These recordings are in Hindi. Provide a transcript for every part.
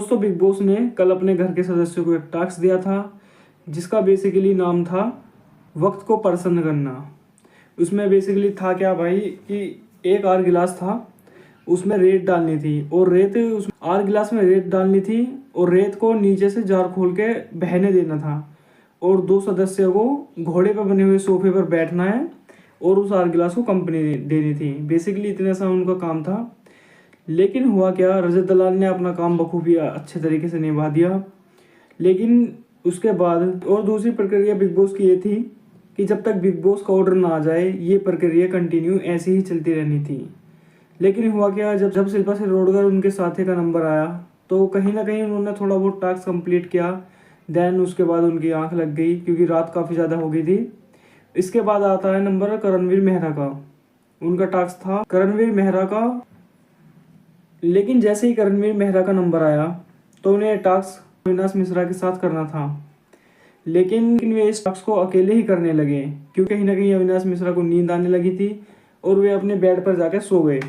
दोस्तों बिग बॉस ने कल अपने घर के सदस्यों को एक टास्क दिया था जिसका बेसिकली नाम था वक्त को प्रसन्न करना। उसमें बेसिकली था क्या भाई कि एक आर गिलास था, उसमें रेत डालनी थी और रेत उस आर गिलास में रेत डालनी थी और रेत को नीचे से जार खोल के बहने देना था और 2 सदस्यों को घोड़े पर बने हुए सोफे पर बैठना है और उस आर गिलास को कंपनी देनी थी। बेसिकली इतना सा उनका काम था। लेकिन हुआ क्या, रजत दलाल ने अपना काम बखूबी अच्छे तरीके से निभा दिया। लेकिन उसके बाद और दूसरी प्रक्रिया बिग बॉस की ये थी कि जब तक बिग बॉस का ऑर्डर ना आ जाए ये प्रक्रिया कंटिन्यू ऐसे ही चलती रहनी थी। लेकिन हुआ क्या, जब जब शिल्पा से रोडगर उनके साथी का नंबर आया तो कहीं ना कहीं उन्होंने थोड़ा बहुत टास्क कंप्लीट किया। देन उसके बाद उनकी आंख लग गई क्योंकि रात काफ़ी ज़्यादा हो गई थी। इसके बाद आता है नंबर करणवीर मेहरा का। उनका टास्क था करणवीर मेहरा का। लेकिन जैसे ही करणवीर मेहरा का नंबर आया तो उन्हें टास्क अविनाश मिश्रा के साथ करना था। लेकिन वे इस टास्क को अकेले ही करने लगे क्योंकि कहीं ना कहीं अविनाश मिश्रा को नींद आने लगी थी और वे अपने बेड पर जाकर सो गए।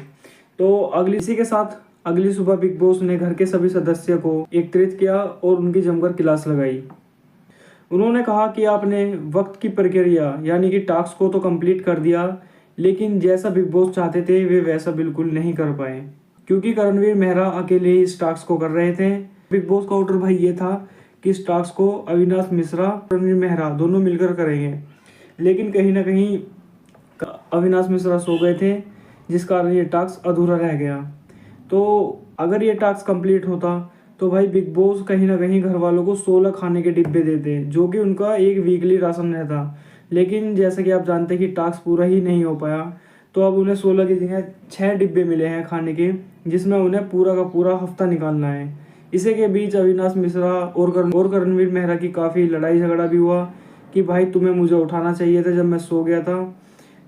तो इसी के साथ अगली सुबह बिग बॉस ने घर के सभी सदस्यों को एकत्रित किया और उनकी जमकर क्लास लगाई। उन्होंने कहा कि आपने वक्त की प्रक्रिया यानी कि टास्क को तो कंप्लीट कर दिया, लेकिन जैसा बिग बॉस चाहते थे वे वैसा बिल्कुल नहीं कर पाए क्योंकि करणवीर मेहरा अकेले ही इस टास्क को कर रहे थे। बिग बॉस का ऑर्डर भाई ये था कि इस टास्क को अविनाश मिश्रा करणवीर मेहरा दोनों मिलकर करेंगे, लेकिन कहीं ना कहीं अविनाश मिश्रा सो गए थे जिस कारण ये टास्क अधूरा रह गया। तो अगर ये टास्क कंप्लीट होता तो भाई बिग बॉस कहीं ना कहीं घर वालों को 16 खाने के डिब्बे देते जो कि उनका एक वीकली राशन रहता। लेकिन जैसे कि आप जानते हैं कि टास्क पूरा ही नहीं हो पाया तो अब उन्हें 16 की जगह 6 डिब्बे मिले हैं खाने के, जिसमें उन्हें पूरा का पूरा हफ्ता निकालना है। इसी के बीच अविनाश मिश्रा और करणवीर मेहरा की काफ़ी लड़ाई झगड़ा भी हुआ कि भाई तुम्हें मुझे उठाना चाहिए था जब मैं सो गया था।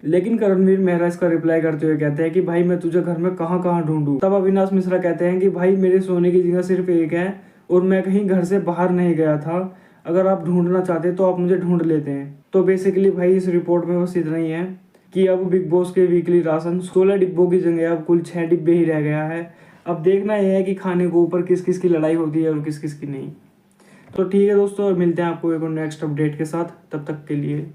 लेकिन करणवीर मेहरा इसका रिप्लाई करते हुए कहते हैं कि भाई मैं तुझे घर में कहाँ कहाँ ढूंढूं। तब अविनाश मिश्रा कहते हैं कि भाई मेरे सोने की जगह सिर्फ एक है और मैं कहीं घर से बाहर नहीं गया था, अगर आप ढूंढना चाहते तो आप मुझे ढूंढ लेते हैं। तो बेसिकली भाई इस रिपोर्ट में बस इतना ही है कि अब बिग बॉस के वीकली राशन 16 डिब्बों की जगह अब कुल 6 डिब्बे ही रह गया है। अब देखना यह है कि खाने के ऊपर किस किस की लड़ाई होती है और किस किस की नहीं। तो ठीक है दोस्तों, मिलते हैं आपको एक और नेक्स्ट अपडेट के साथ। तब तक के लिए